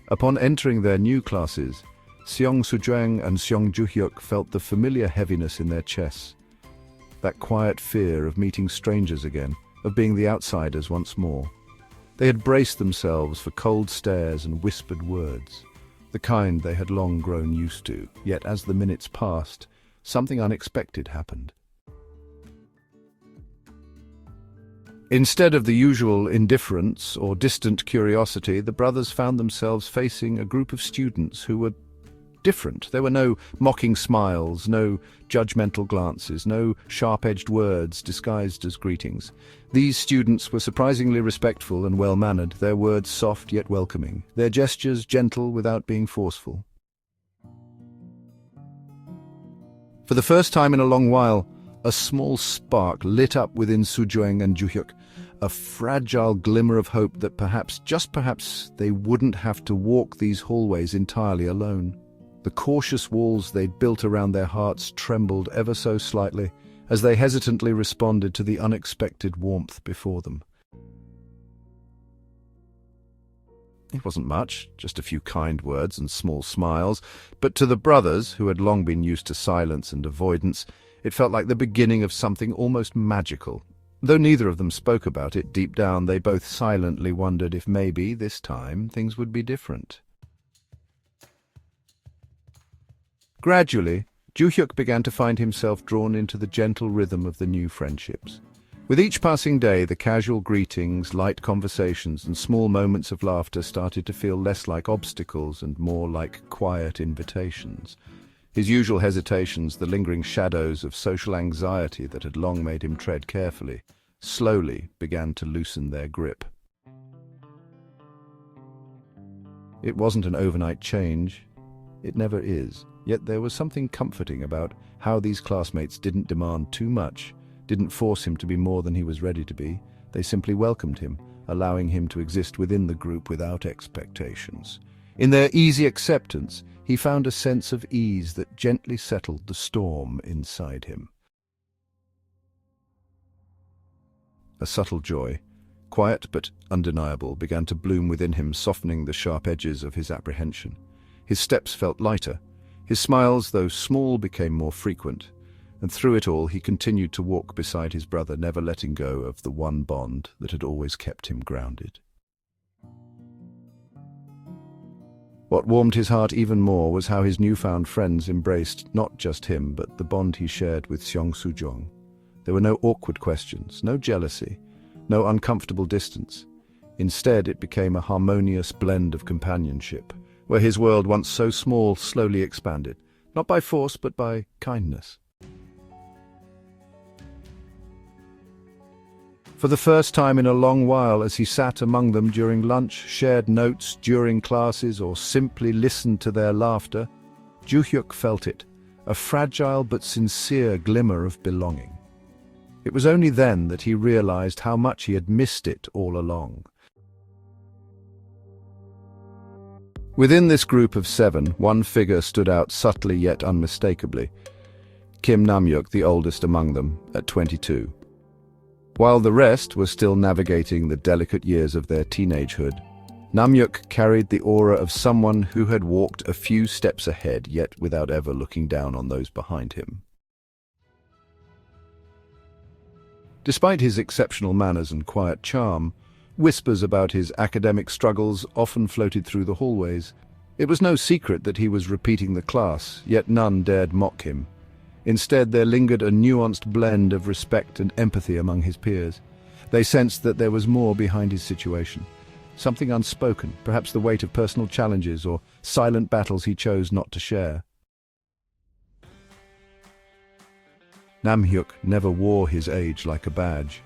Upon entering their new classes, Seong Soo-jang and Seong Joo-hyuk felt the familiar heaviness in their chests. That quiet fear of meeting strangers again, of being the outsiders once more. They had braced themselves for cold stares and whispered words, the kind they had long grown used to. Yet as the minutes passed, something unexpected happened. Instead of the usual indifference or distant curiosity, the brothers found themselves facing a group of students who were different. There were no mocking smiles, no judgmental glances, no sharp-edged words disguised as greetings. These students were surprisingly respectful and well-mannered, their words soft yet welcoming, their gestures gentle without being forceful. For the first time in a long while, a small spark lit up within Soo-jang and Joo-hyuk, a fragile glimmer of hope that perhaps, just perhaps, they wouldn't have to walk these hallways entirely alone. The cautious walls they'd built around their hearts trembled ever so slightly as they hesitantly responded to the unexpected warmth before them. It wasn't much, just a few kind words and small smiles, but to the brothers, who had long been used to silence and avoidance, it felt like the beginning of something almost magical. Though neither of them spoke about it, deep down they both silently wondered if maybe, this time, things would be different. Gradually, Joo-hyuk began to find himself drawn into the gentle rhythm of the new friendships. With each passing day, the casual greetings, light conversations, and small moments of laughter started to feel less like obstacles and more like quiet invitations. His usual hesitations, the lingering shadows of social anxiety that had long made him tread carefully, slowly began to loosen their grip. It wasn't an overnight change. It never is. Yet there was something comforting about how these classmates didn't demand too much, didn't force him to be more than he was ready to be. They simply welcomed him, allowing him to exist within the group without expectations. In their easy acceptance, he found a sense of ease that gently settled the storm inside him. A subtle joy, quiet but undeniable, began to bloom within him, softening the sharp edges of his apprehension. His steps felt lighter. His smiles, though small, became more frequent, and through it all he continued to walk beside his brother, never letting go of the one bond that had always kept him grounded. What warmed his heart even more was how his newfound friends embraced not just him, but the bond he shared with Seong Soo-jang. There were no awkward questions, no jealousy, no uncomfortable distance. Instead, it became a harmonious blend of companionship, where his world, once so small, slowly expanded, not by force, but by kindness. For the first time in a long while, as he sat among them during lunch, shared notes during classes, or simply listened to their laughter, Joo-hyuk felt it, a fragile but sincere glimmer of belonging. It was only then that he realized how much he had missed it all along. Within this group of 7, one figure stood out subtly yet unmistakably. Kim Nam-hyuk, the oldest among them, at 22. While the rest were still navigating the delicate years of their teenagehood, Nam-hyuk carried the aura of someone who had walked a few steps ahead, yet without ever looking down on those behind him. Despite his exceptional manners and quiet charm, whispers about his academic struggles often floated through the hallways. It was no secret that he was repeating the class, yet none dared mock him. Instead, there lingered a nuanced blend of respect and empathy among his peers. They sensed that there was more behind his situation, something unspoken, perhaps the weight of personal challenges or silent battles he chose not to share. Nam-hyuk never wore his age like a badge.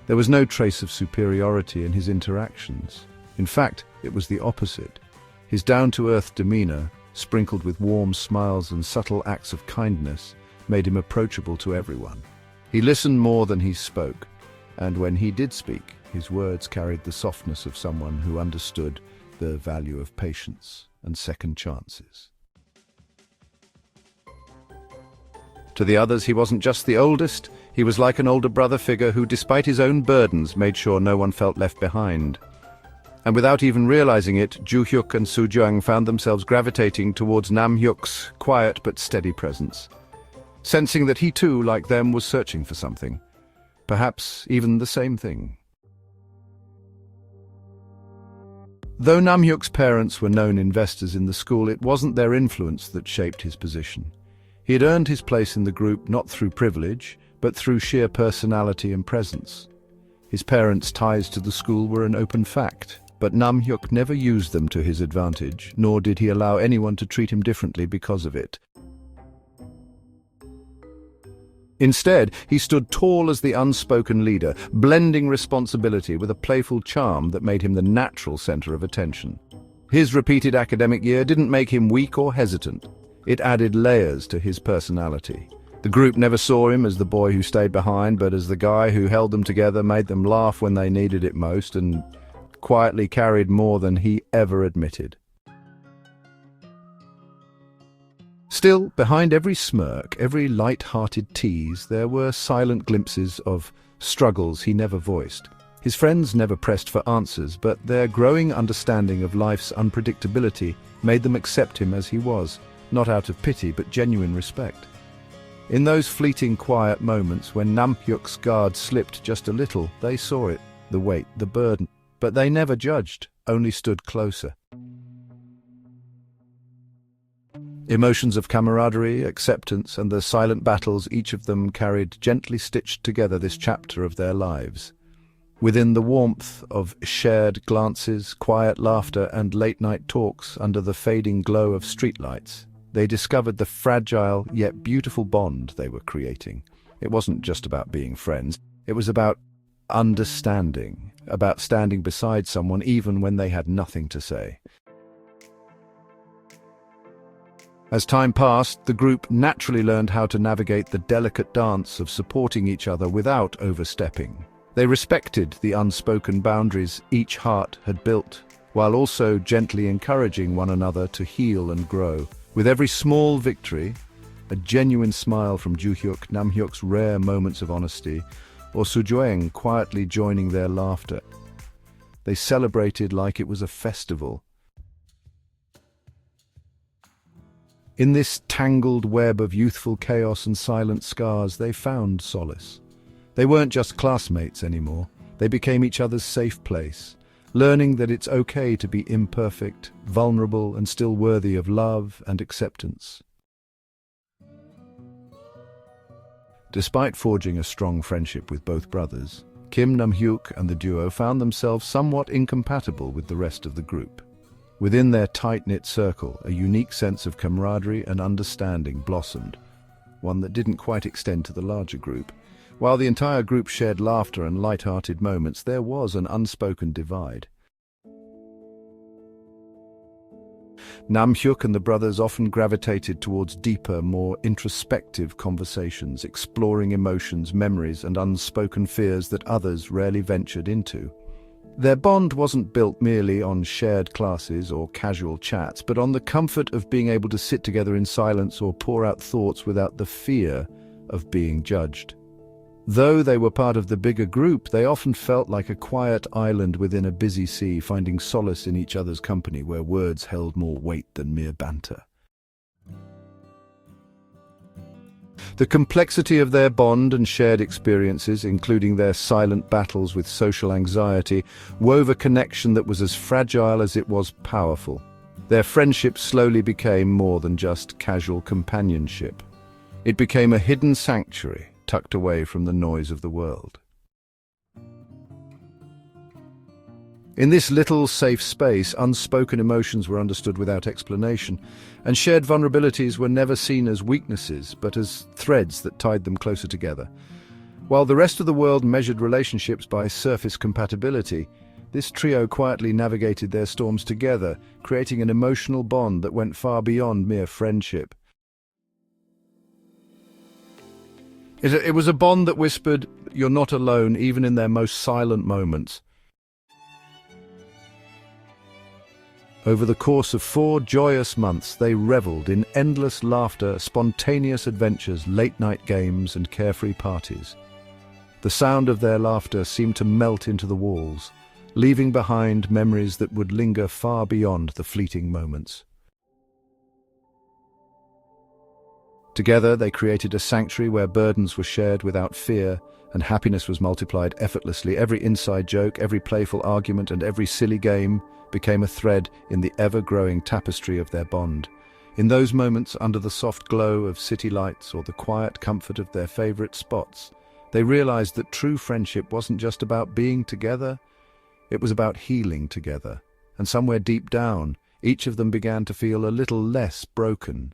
There was no trace of superiority in his interactions. In fact, it was the opposite. His down-to-earth demeanor, sprinkled with warm smiles and subtle acts of kindness, made him approachable to everyone. He listened more than he spoke, and when he did speak, his words carried the softness of someone who understood the value of patience and second chances. To the others, he wasn't just the oldest, he was like an older brother figure who, despite his own burdens, made sure no one felt left behind. And without even realizing it, Ju-hyuk and Soo-jung found themselves gravitating towards Nam-hyuk's quiet but steady presence, sensing that he too, like them, was searching for something. Perhaps even the same thing. Though Nam-hyuk's parents were known investors in the school, it wasn't their influence that shaped his position. He had earned his place in the group not through privilege, but through sheer personality and presence. His parents' ties to the school were an open fact, but Nam-hyuk never used them to his advantage, nor did he allow anyone to treat him differently because of it. Instead, he stood tall as the unspoken leader, blending responsibility with a playful charm that made him the natural center of attention. His repeated academic year didn't make him weak or hesitant. It added layers to his personality. The group never saw him as the boy who stayed behind, but as the guy who held them together, made them laugh when they needed it most, and quietly carried more than he ever admitted. Still, behind every smirk, every light-hearted tease, there were silent glimpses of struggles he never voiced. His friends never pressed for answers, but their growing understanding of life's unpredictability made them accept him as he was, not out of pity but genuine respect. In those fleeting quiet moments when Nam-hyuk's guard slipped just a little, they saw it, the weight, the burden, but they never judged, only stood closer. Emotions of camaraderie, acceptance, and the silent battles each of them carried gently stitched together this chapter of their lives. Within the warmth of shared glances, quiet laughter, and late-night talks under the fading glow of streetlights, they discovered the fragile yet beautiful bond they were creating. It wasn't just about being friends, it was about understanding, about standing beside someone even when they had nothing to say. As time passed, the group naturally learned how to navigate the delicate dance of supporting each other without overstepping. They respected the unspoken boundaries each heart had built, while also gently encouraging one another to heal and grow. With every small victory, a genuine smile from Ju-hyuk, Nam-hyuk's rare moments of honesty, or Soo-jung quietly joining their laughter, they celebrated like it was a festival. In this tangled web of youthful chaos and silent scars, they found solace. They weren't just classmates anymore. They became each other's safe place, learning that it's okay to be imperfect, vulnerable, and still worthy of love and acceptance. Despite forging a strong friendship with both brothers, Kim, Nam-hyuk, and the duo found themselves somewhat incompatible with the rest of the group. Within their tight-knit circle, a unique sense of camaraderie and understanding blossomed, one that didn't quite extend to the larger group. While the entire group shared laughter and light-hearted moments, there was an unspoken divide. Nam-hyuk and the brothers often gravitated towards deeper, more introspective conversations, exploring emotions, memories, and unspoken fears that others rarely ventured into. Their bond wasn't built merely on shared classes or casual chats, but on the comfort of being able to sit together in silence or pour out thoughts without the fear of being judged. Though they were part of the bigger group, they often felt like a quiet island within a busy sea, finding solace in each other's company where words held more weight than mere banter. The complexity of their bond and shared experiences, including their silent battles with social anxiety, wove a connection that was as fragile as it was powerful. Their friendship slowly became more than just casual companionship. It became a hidden sanctuary, tucked away from the noise of the world. In this little, safe space, unspoken emotions were understood without explanation, and shared vulnerabilities were never seen as weaknesses, but as threads that tied them closer together. While the rest of the world measured relationships by surface compatibility, this trio quietly navigated their storms together, creating an emotional bond that went far beyond mere friendship. It was a bond that whispered, "You're not alone," even in their most silent moments. Over the course of 4 joyous months, they reveled in endless laughter, spontaneous adventures, late-night games, and carefree parties. The sound of their laughter seemed to melt into the walls, leaving behind memories that would linger far beyond the fleeting moments. Together, they created a sanctuary where burdens were shared without fear, and happiness was multiplied effortlessly. Every inside joke, every playful argument, and every silly game became a thread in the ever-growing tapestry of their bond. In those moments, under the soft glow of city lights or the quiet comfort of their favorite spots, they realized that true friendship wasn't just about being together, it was about healing together. And somewhere deep down, each of them began to feel a little less broken.